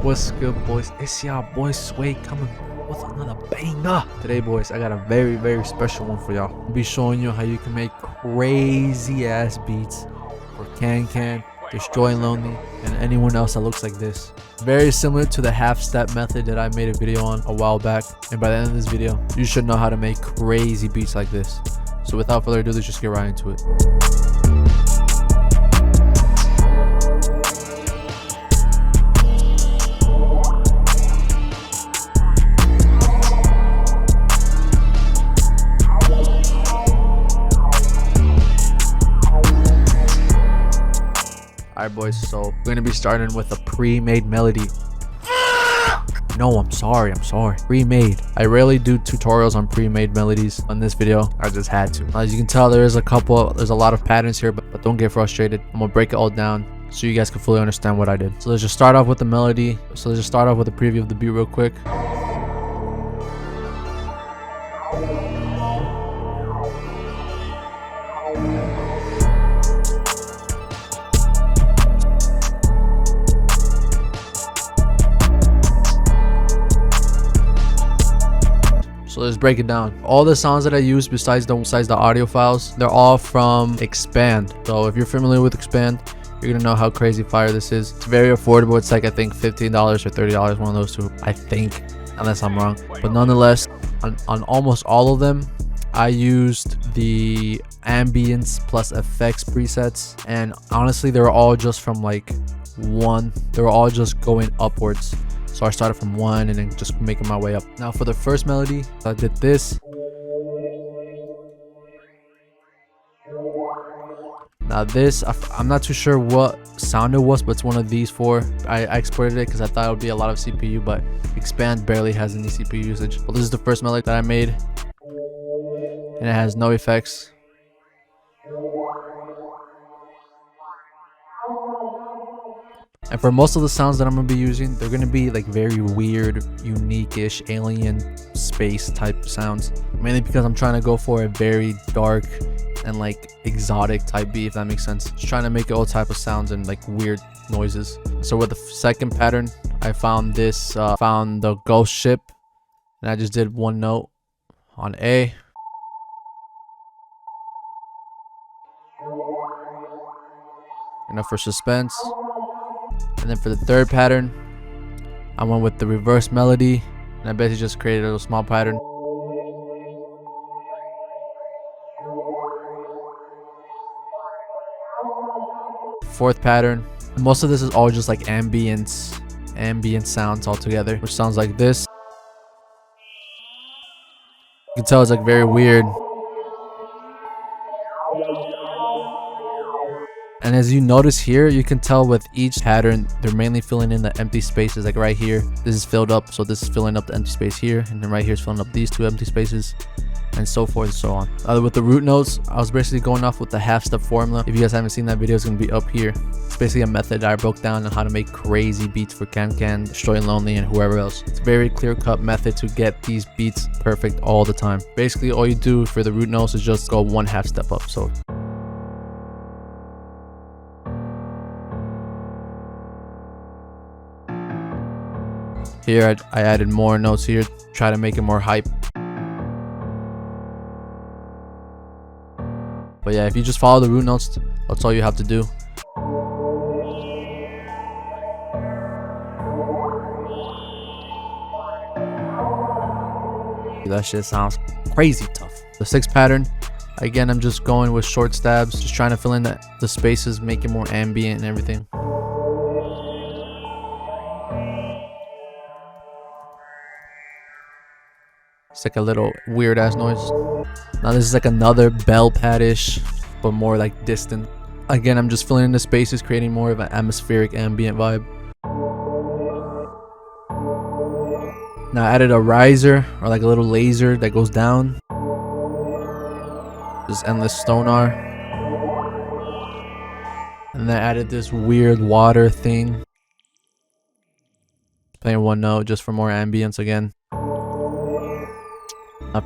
What's good, boys? It's y'all boy Sway coming with another banger. Today, boys, I got a very special one for y'all. I'll be showing you how you can make crazy ass beats for KanKan, Destroy Lonely, and anyone else that looks like this. Very similar to the half-step method that I made a video on a while back. And by the end of this video, you should know how to make crazy beats like this. So without further ado, let's just get right into it. Alright, boys, so we're gonna be starting with a pre-made melody. No, I'm sorry. Pre-made. I rarely do tutorials on pre-made melodies. On this video, I just had to. As you can tell, there's a lot of patterns here, but don't get frustrated. I'm gonna break it all down so you guys can fully understand what I did. So let's just start off with the melody. So let's just start off with a preview of the beat real quick. So let's break it down. All the sounds that I use besides the audio files, they're all from Expand. So if you're familiar with Expand, you're gonna know how crazy fire this is. It's very affordable. It's like, I think $15 or $30, one of those two, I think, unless I'm wrong. But nonetheless, on almost all of them, I used the ambience plus effects presets, and honestly, they were all just from like one. They were all just going upwards. So I started from one and then just making my way up. Now for the first melody, I did this. Now this, I'm not too sure what sound it was, but it's one of these four. I exported it because I thought it would be a lot of CPU, but Expand barely has any CPU usage. Well, this is the first melody that I made, and it has no effects. And for most of the sounds that I'm going to be using, they're going to be like very weird, unique-ish, alien space type sounds. Mainly because I'm trying to go for a very dark and like exotic type beat, if that makes sense. Just trying to make all type of sounds and like weird noises. So with the second pattern, I found this, found the ghost ship. And I just did one note on A. Enough for suspense. And then for the third pattern, I went with the reverse melody, and I basically just created a little small pattern. Fourth pattern, most of this is all just like ambient sounds all together, which sounds like this. You can tell it's like very weird. And as you notice here, you can tell with each pattern, they're mainly filling in the empty spaces. Like right here, this is filled up, so this is filling up the empty space here, and then right here is filling up these two empty spaces, and so forth and so on. With the root notes, I was basically going off with the half-step formula. If you guys haven't seen that video, it's going to be up here. It's basically a method that I broke down on how to make crazy beats for KanKan, Destroy Lonely, and whoever else. It's a very clear-cut method to get these beats perfect all the time. Basically, all you do for the root notes is just go one half step up. So here I added more notes here, try to make it more hype. But yeah, if you just follow the root notes, that's all you have to do. That shit sounds crazy tough. The sixth pattern, again, I'm just going with short stabs, just trying to fill in the spaces, make it more ambient and everything. It's like a little weird ass noise. Now this is like another bell pad-ish, but more like distant. Again, I'm just filling in the spaces, creating more of an atmospheric ambient vibe. Now I added a riser, or like a little laser that goes down. This endless sonar. And then I added this weird water thing. Playing one note just for more ambience again.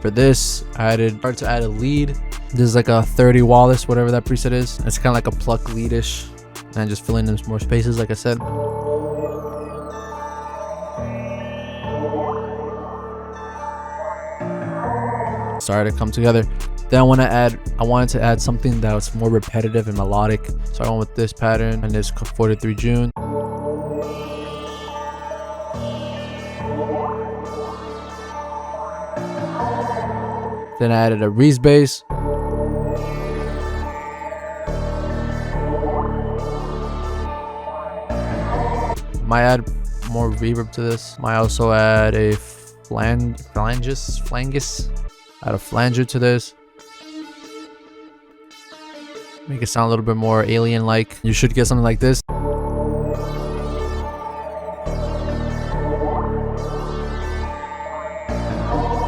For this, I started to add a lead. This is like a 30 Wallace, whatever that preset is. It's kind of like a pluck leadish, and just filling in some more spaces, like I said. started to come together. Then I wanted to add something that was more repetitive and melodic, so I went with this pattern and this 43 June. Then I added a Reese bass. Might add more reverb to this. Might also add a flangus. Add a flanger to this. Make it sound a little bit more alien-like. You should get something like this.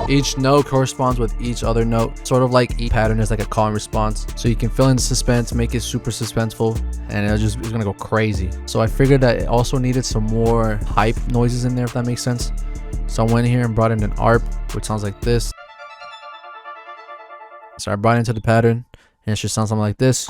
Each note corresponds with each other note, sort of like each pattern is like a call and response. So you can fill in the suspense, make it super suspenseful, and it's gonna go crazy. So I figured that it also needed some more hype noises in there, if that makes sense. So I went here and brought in an ARP, which sounds like this. So I brought it into the pattern, and it should sound something like this.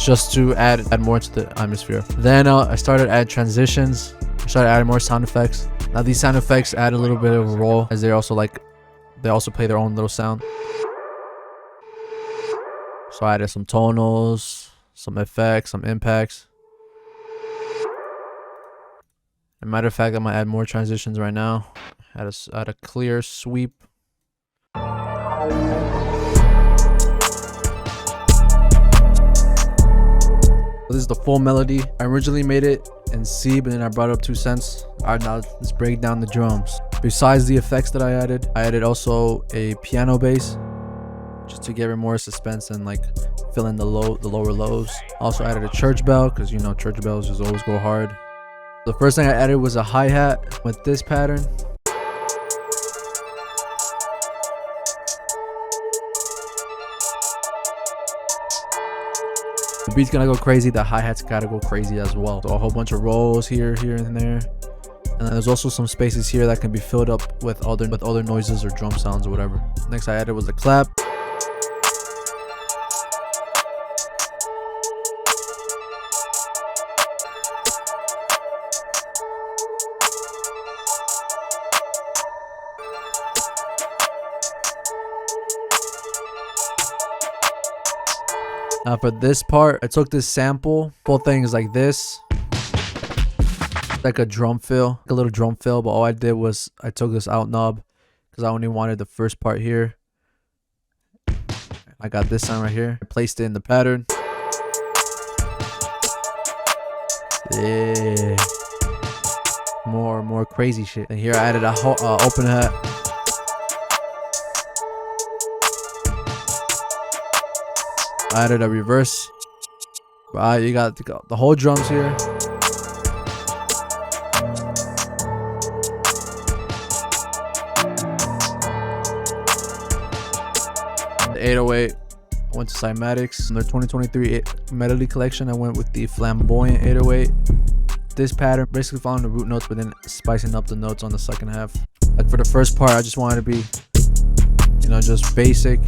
Just to add more to the atmosphere. Then I started adding transitions. I started adding more sound effects. Now these sound effects add a little bit of a role, as they also play their own little sound. So I added some tonals, some effects, some impacts. As a matter of fact, I'm gonna add more transitions right now. Add a clear sweep. This is the full melody. I originally made it in C, but then I brought it up 2 cents. Alright, now let's break down the drums. Besides the effects that I added also a piano bass, just to give it more suspense and like fill in the lower lows. Also added a church bell, because you know church bells just always go hard. The first thing I added was a hi-hat with this pattern. The beat's gonna go crazy, the hi-hat's gotta go crazy as well. So a whole bunch of rolls here and there. And then there's also some spaces here that can be filled up with other noises or drum sounds or whatever. Next I added was a clap. Now for this part, I took this sample. Full thing is like this. Like a drum fill, like a little drum fill, but all I did was I took this out knob because I only wanted the first part here. I got this sound right here. I placed it in the pattern. Yeah. More crazy shit. And here I added a open hat. I added a reverse. Right, you got the whole drums here. The 808, I went to Cymatics. In their 2023 Melody Collection, I went with the Flamboyant 808. This pattern, basically following the root notes, but then spicing up the notes on the second half. Like for the first part, I just wanted to be, you know, just basic.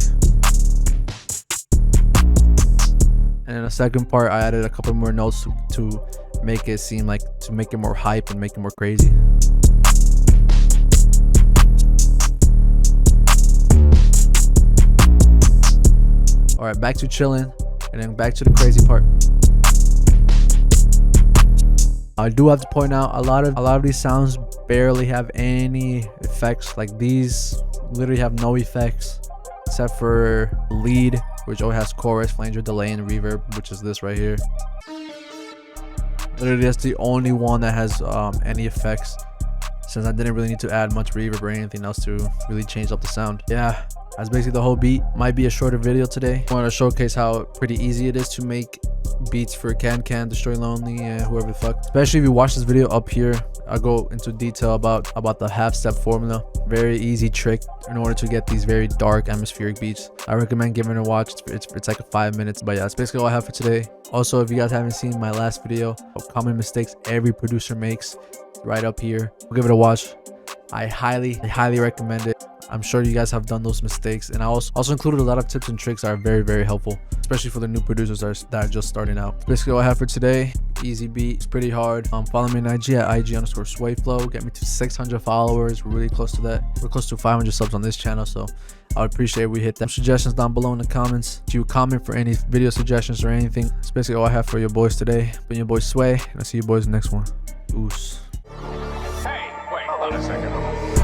And in the second part, I added a couple more notes to make it seem like, to make it more hype and make it more crazy. All right, back to chilling, and then back to the crazy part. I do have to point out a lot of these sounds barely have any effects. Like these literally have no effects except for lead, which always has chorus, flanger, delay, and reverb, which is this right here. Literally that's the only one that has any effects, since I didn't really need to add much reverb or anything else to really change up the sound. Yeah, that's basically the whole beat. Might be a shorter video today. I want to showcase how pretty easy it is to make beats for KanKan, Destroy Lonely, and whoever the fuck. Especially if you watch this video up here, I'll go into detail about the half-step formula. Very easy trick in order to get these very dark atmospheric beats. I recommend giving it a watch. It's like a 5 minutes. But yeah, that's basically all I have for today. Also, if you guys haven't seen my last video of common mistakes every producer makes, right up here, give it a watch. I highly recommend it. I'm sure you guys have done those mistakes, and I also included a lot of tips and tricks that are very, very helpful, especially for the new producers that are just starting out. That's basically all I have for today. Easy beat. It's pretty hard. Follow me on IG at IG_swayflow. Get me to 600 followers. We're really close to that. We're close to 500 subs on this channel, so I would appreciate if we hit them. Suggestions down below in the comments. If you comment for any video suggestions or anything. That's basically all I have for your boys today. Been your boy Sway, and I'll see you boys in the next one. Oos. Hey, wait, hold on a second.